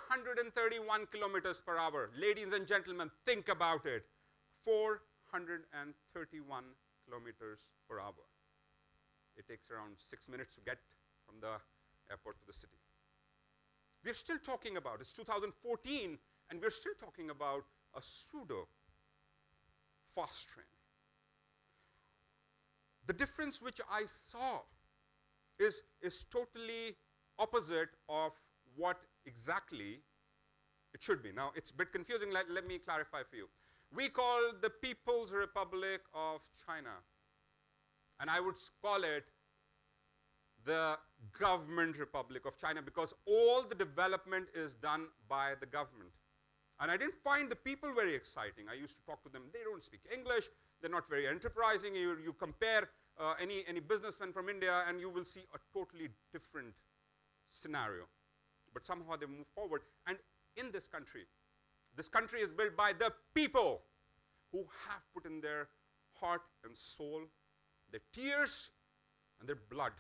431 kilometers per hour. Ladies and gentlemen, think about it. 431 kilometers per hour. It takes around 6 minutes to get from the airport to the city. We're still talking about, it's 2014, and we're still talking about a pseudo fast train. The difference which I saw is totally opposite of what exactly it should be. Now, it's a bit confusing. Let me clarify for you. We call the People's Republic of China, and I would call it the Government Republic of China, because all the development is done by the government. And I didn't find the people very exciting. I used to talk to them. They don't speak English. They're not very enterprising. You compare any businessman from India, and you will see a totally different scenario. But somehow they move forward. And in this country is built by the people who have put in their heart and soul, their tears and their blood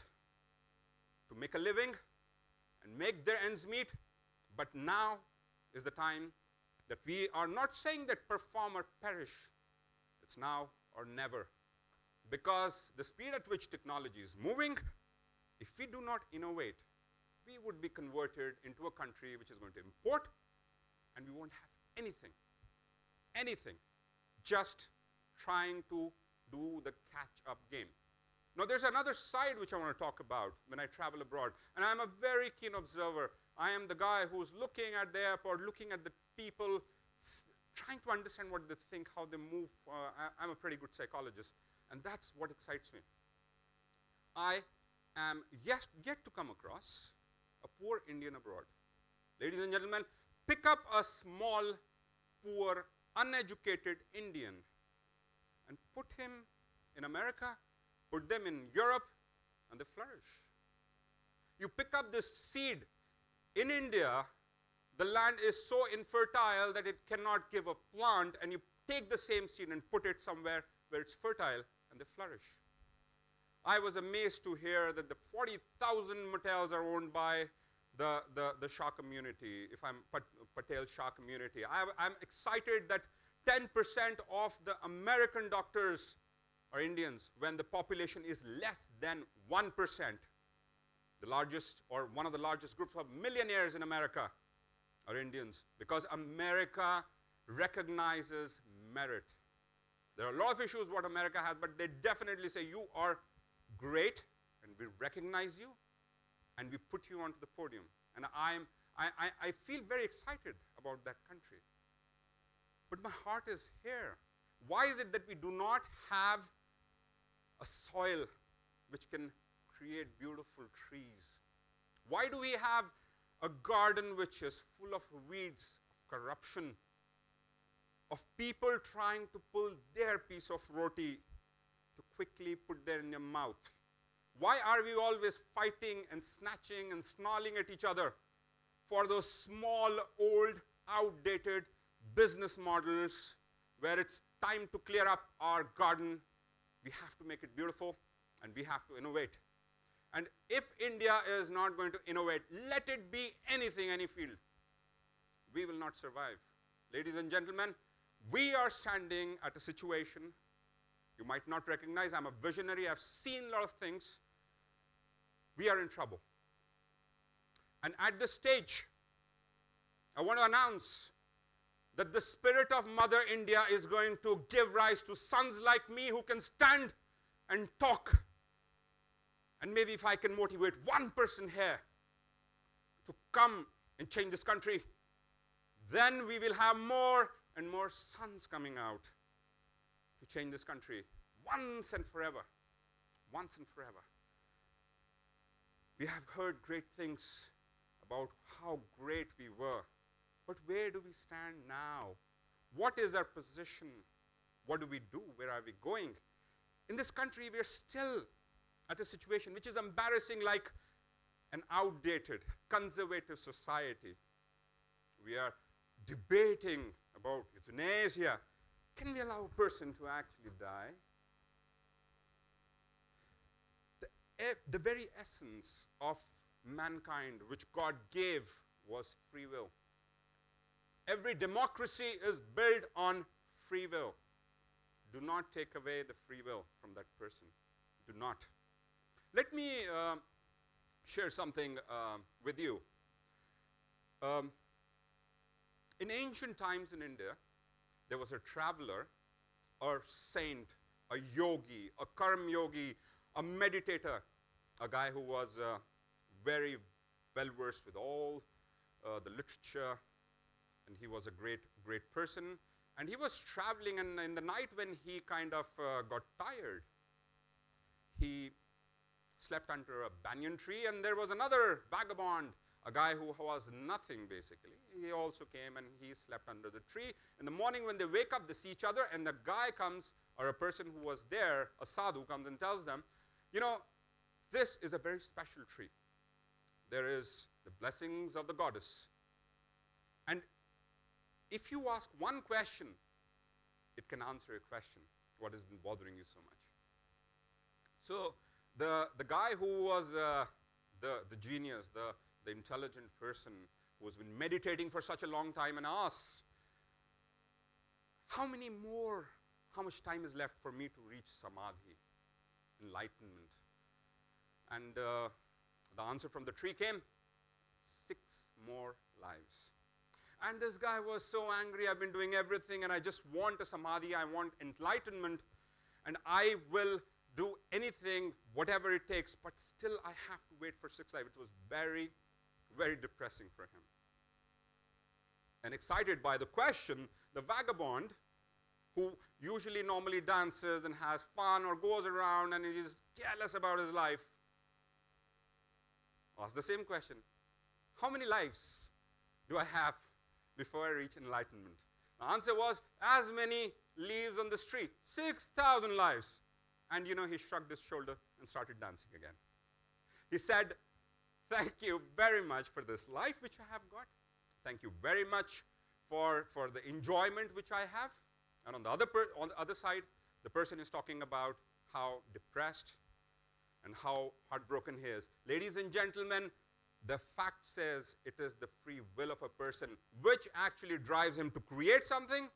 to make a living and make their ends meet. But now is the time that we are not saying that perform or perish. It's now or never. Because the speed at which technology is moving, if we do not innovate, we would be converted into a country which is going to import, and we won't have anything, just trying to do the catch-up game. Now, there's another side which I want to talk about when I travel abroad, and I'm a very keen observer. I am the guy who's looking at the airport, looking at the people, trying to understand what they think, how they move. I'm a pretty good psychologist, and that's what excites me. I am yet to come across a poor Indian abroad. Ladies and gentlemen, pick up a small, poor, uneducated Indian and put him in America, put them in Europe, and they flourish. You pick up this seed in India, the land is so infertile that it cannot give a plant, and you take the same seed and put it somewhere where it's fertile, and they flourish. I was amazed to hear that the 40,000 motels are owned by the Shah community, if I'm Patel Shah community. I'm excited that 10% of the American doctors are Indians when the population is less than 1%. The largest, or one of the largest groups of millionaires in America are Indians, because America recognizes merit. There are a lot of issues what America has, but they definitely say you are great, and we recognize you, and we put you onto the podium. And I feel very excited about that country. But my heart is here. Why is it that we do not have a soil which can create beautiful trees? Why do we have a garden which is full of weeds, of corruption, of people trying to pull their piece of roti to quickly put there in your mouth? Why are we always fighting and snatching and snarling at each other for those small, old, outdated business models where it's time to clear up our garden? We have to make it beautiful, and we have to innovate. And if India is not going to innovate, let it be anything, any field, we will not survive. Ladies and gentlemen, we are standing at a situation you might not recognize. I'm a visionary. I've seen a lot of things. We are in trouble. And at this stage, I want to announce that the spirit of Mother India is going to give rise to sons like me who can stand and talk. And maybe if I can motivate one person here to come and change this country, then we will have more and more sons coming out to change this country once and forever. Once and forever. We have heard great things about how great we were. But where do we stand now? What is our position? What do we do? Where are we going? In this country, we are still at a situation which is embarrassing, like an outdated, conservative society. We are debating about euthanasia. Can we allow a person to actually die? The very essence of mankind which God gave was free will. Every democracy is built on free will. Do not take away the free will from that person. Do not. Let me share something with you. In ancient times in India, there was a traveler, a saint, a yogi, a karma yogi, a meditator, a guy who was very well versed with all the literature, and he was a great person. And he was traveling, and in the night when he kind of got tired, he slept under a banyan tree, and there was another vagabond, a guy who was nothing basically. He also came and he slept under the tree. In the morning when they wake up, they see each other, and the guy comes, or a person who was there, a sadhu, comes and tells them, you know, this is a very special tree. There is the blessings of the goddess. And if you ask one question, it can answer a question, what has been bothering you so much. So the guy who was the genius, the intelligent person who has been meditating for such a long time, and asks, how much time is left for me to reach samadhi, enlightenment? And the answer from the tree came, 6 more lives. And this guy was so angry. I've been doing everything, and I just want a samadhi. I want enlightenment, and I will do anything, whatever it takes, but still I have to wait for 6 lives. It was very, very depressing for him. And excited by the question, the vagabond, who usually normally dances and has fun or goes around and is careless about his life, asked the same question, how many lives do I have before I reach enlightenment? The answer was, as many leaves on the street, 6,000 lives. And you know, he shrugged his shoulder and started dancing again. He said, thank you very much for this life which I have got. Thank you very much for the enjoyment which I have. And on the other side, the person is talking about how depressed and how heartbroken he is. Ladies and gentlemen, the fact says it is the free will of a person which actually drives him to create something,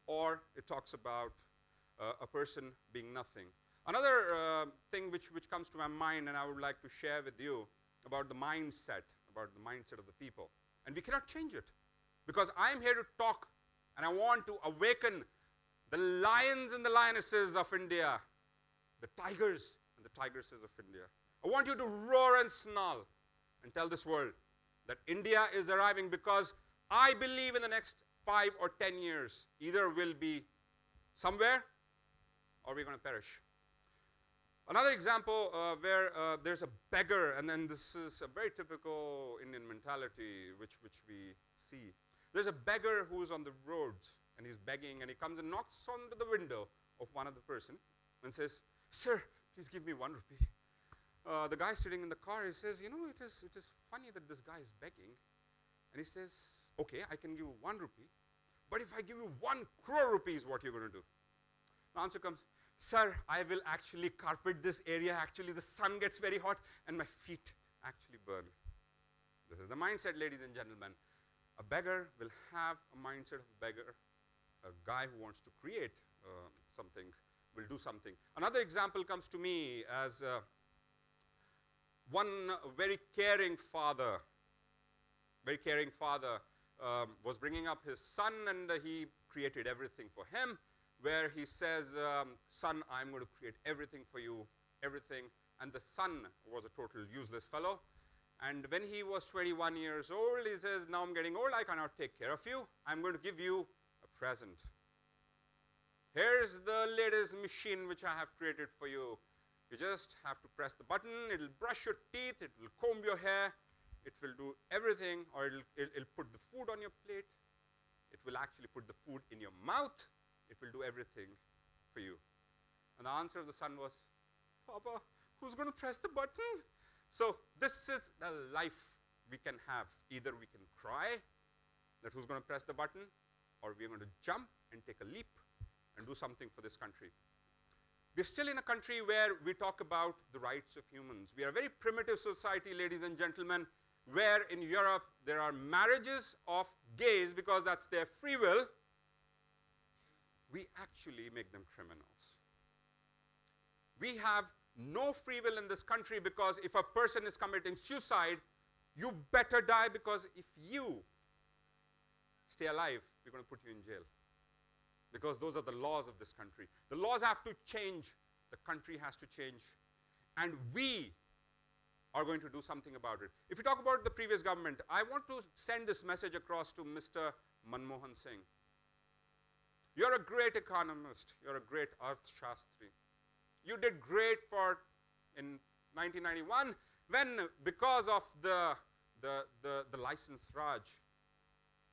or it talks about a person being nothing. Another thing which comes to my mind, and I would like to share with you about the mindset of the people. And we cannot change it, because I am here to talk, and I want to awaken the lions and the lionesses of India, the tigers and the tigresses of India. I want you to roar and snarl and tell this world that India is arriving, because I believe in the next 5 or 10 years, either we'll be somewhere or we're going to perish. Another example where there's a beggar, and then this is a very typical Indian mentality which we see. There's a beggar who's on the roads, and he's begging, and he comes and knocks on the window of one of the person and says, sir, please give me 1 rupee. The guy sitting in the car, he says, you know, it is funny that this guy is begging. And he says, okay, I can give you 1 rupee, but if I give you 1 crore rupees, what you're going to do? The answer comes, sir, I will actually carpet this area. Actually, the sun gets very hot, and my feet actually burn. This is the mindset, ladies and gentlemen. A beggar will have a mindset of a beggar. A guy who wants to create something will do something. Another example comes to me as one very caring father was bringing up his son, and he created everything for him, where he says, son, I'm going to create everything for you, everything. And the son was a total useless fellow. And when he was 21 years old, he says, now I'm getting old, I cannot take care of you. I'm going to give you a present. Here's the latest machine which I have created for you. You just have to press the button, it'll brush your teeth, it will comb your hair, it will do everything, or it'll put the food on your plate. It will actually put the food in your mouth. It will do everything for you. And the answer of the son was, Papa, who's going to press the button? So this is the life we can have. Either we can cry that who's going to press the button, or we're going to jump and take a leap and do something for this country. We're still in a country where we talk about the rights of humans. We are a very primitive society, ladies and gentlemen, where in Europe there are marriages of gays because that's their free will, we actually make them criminals. We have no free will in this country because if a person is committing suicide, you better die, because if you stay alive, we're going to put you in jail. Because those are the laws of this country. The laws have to change. The country has to change. And we are going to do something about it. If you talk about the previous government, I want to send this message across to Mr. Manmohan Singh. You're a great economist. You're a great Arthashastri. You did great in 1991 when, because of the license Raj,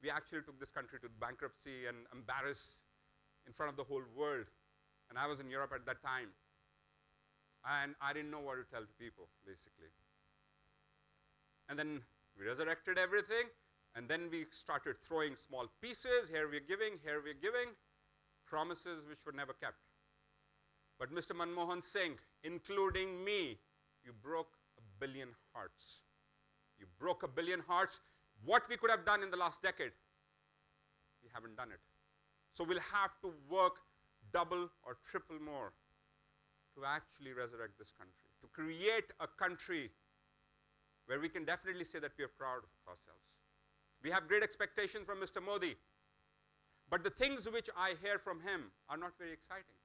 we actually took this country to bankruptcy and embarrassed in front of the whole world. And I was in Europe at that time. And I didn't know what to tell to people, basically. And then we resurrected everything. And then we started throwing small pieces. Here we're giving, promises which were never kept. But Mr. Manmohan Singh, including me, you broke 1 billion hearts. You broke 1 billion hearts. What we could have done in the last decade, we haven't done it. So we'll have to work double or triple more to actually resurrect this country, to create a country where we can definitely say that we are proud of ourselves. We have great expectations from Mr. Modi, but the things which I hear from him are not very exciting.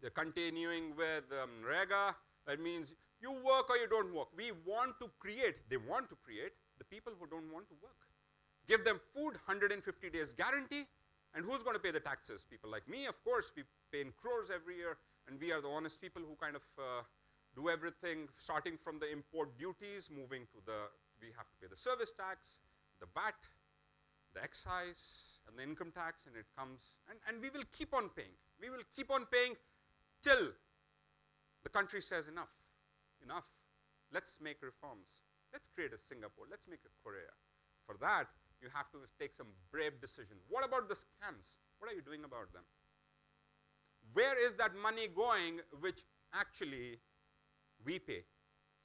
They're continuing with Rega. That means you work or you don't work. We want to create, they want to create the people who don't want to work. Give them food, 150 days guarantee, and who's going to pay the taxes? People like me, of course. We pay in crores every year, and we are the honest people who kind of do everything, starting from the import duties, moving to we have to pay the service tax, the VAT, the excise, and the income tax, and it comes, and we will keep on paying. We will keep on paying till the country says enough, enough. Let's make reforms. Let's create a Singapore. Let's make a Korea. For that, you have to take some brave decision. What about the scams? What are you doing about them? Where is that money going which actually we pay?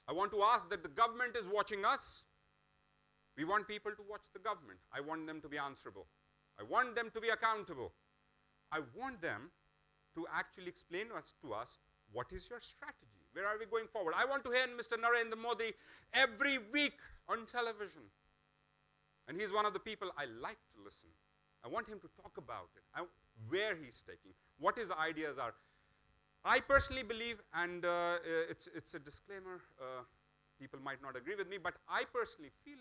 I want to ask that the government is watching us. We want people to watch the government. I want them to be answerable. I want them to be accountable. I want them to actually explain to us what is your strategy? Where are we going forward? I want to hear Mr. Narendra Modi every week on television. And he's one of the people I like to listen. I want him to talk about it, where he's taking, what his ideas are. I personally believe, and it's a disclaimer, people might not agree with me, but I personally feel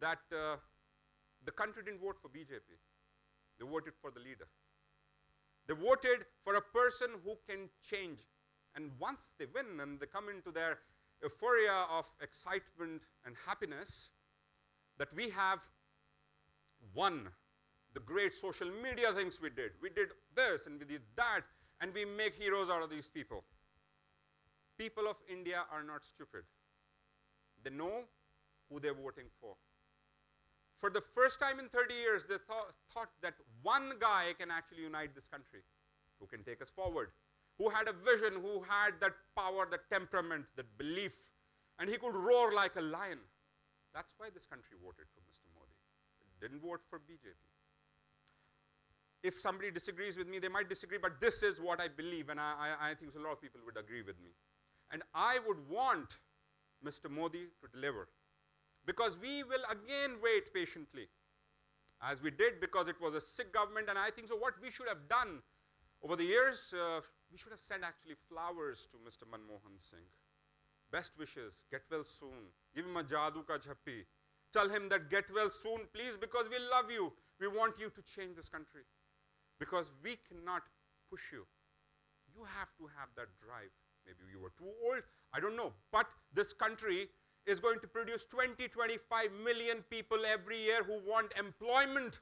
that the country didn't vote for BJP. They voted for the leader. They voted for a person who can change. And once they win and they come into their euphoria of excitement and happiness, that we have won the great social media things we did. We did this and we did that, and we make heroes out of these people. People of India are not stupid. They know who they're voting for. For the first time in 30 years, they thought that one guy can actually unite this country, who can take us forward, who had a vision, who had that power, that temperament, that belief, and he could roar like a lion. That's why this country voted for Mr. Modi. It didn't vote for BJP. If somebody disagrees with me, they might disagree, but this is what I believe, and I think a lot of people would agree with me. And I would want Mr. Modi to deliver, because we will again wait patiently, as we did, because it was a sick government. And I think so what we should have done over the years, we should have sent actually flowers to Mr. Manmohan Singh. Best wishes, get well soon. Give him a jadoo ka jhappi. Tell him that get well soon, please, because we love you. We want you to change this country. Because we cannot push you. You have to have that drive. Maybe you were too old, I don't know. But this country is going to produce 20, 25 million people every year who want employment.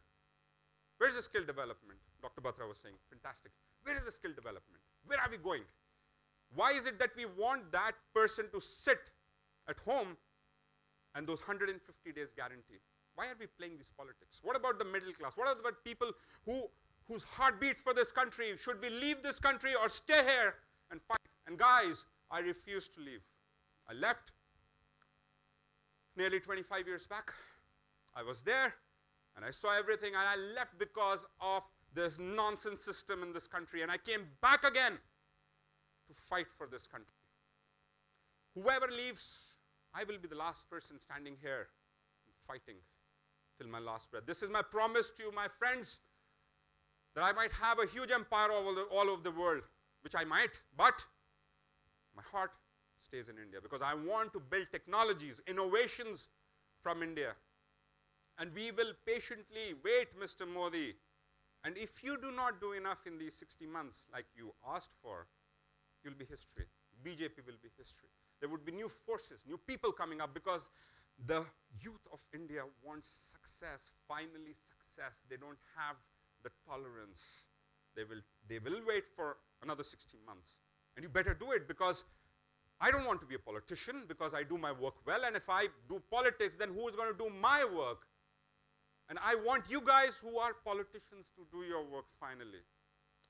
Where's the skill development? Dr. Batra was saying, fantastic. Where is the skill development? Where are we going? Why is it that we want that person to sit at home and those 150 days guarantee? Why are we playing these politics? What about the middle class? What about people whose heart beats for this country? Should we leave this country or stay here and fight? And guys, I refuse to leave. I left nearly 25 years back. I was there. And I saw everything, and I left because of this nonsense system in this country, and I came back again to fight for this country. Whoever leaves, I will be the last person standing here fighting till my last breath. This is my promise to you, my friends, that I might have a huge empire all over the world, which I might, but my heart stays in India because I want to build technologies, innovations from India. And we will patiently wait, Mr. Modi. And if you do not do enough in these 60 months like you asked for, you'll be history. BJP will be history. There would be new forces, new people coming up because the youth of India wants success, finally success. They don't have the tolerance. They will wait for another 60 months. And you better do it because I don't want to be a politician because I do my work well. And if I do politics, then who is going to do my work? And I want you guys who are politicians to do your work finally,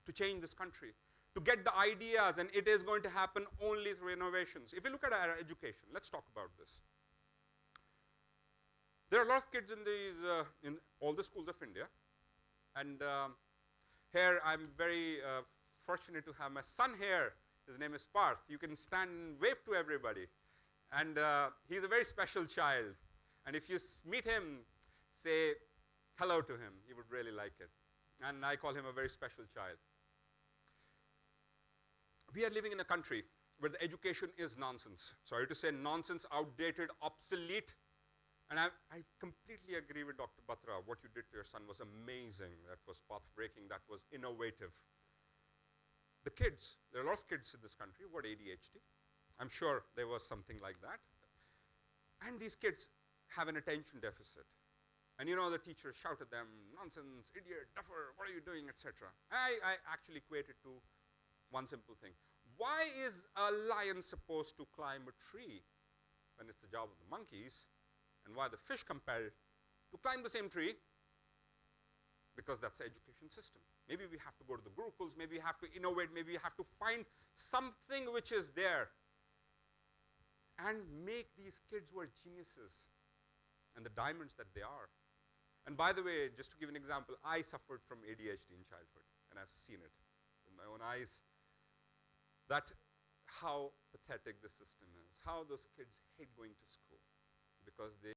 to change this country, to get the ideas, and it is going to happen only through innovations. If you look at our education, let's talk about this. There are a lot of kids in all the schools of India, and here I'm very fortunate to have my son here. His name is Parth. You can stand and wave to everybody. And he's a very special child. And if you meet him, say hello to him. He would really like it. And I call him a very special child. We are living in a country where the education is nonsense. Sorry to say nonsense, outdated, obsolete. And I completely agree with Dr. Batra. What you did to your son was amazing. That was path-breaking. That was innovative. The kids, there are a lot of kids in this country who had ADHD. I'm sure there was something like that. And these kids have an attention deficit. And you know, the teachers shout at them, nonsense, idiot, duffer, what are you doing, etc. I actually equate it to one simple thing. Why is a lion supposed to climb a tree when it's the job of the monkeys? And why are the fish compelled to climb the same tree? Because that's the education system. Maybe we have to go to the gurukuls, maybe we have to innovate, maybe we have to find something which is there and make these kids who are geniuses and the diamonds that they are. And by the way, just to give an example, I suffered from ADHD in childhood, and I've seen it with my own eyes. That how pathetic the system is, how those kids hate going to school because they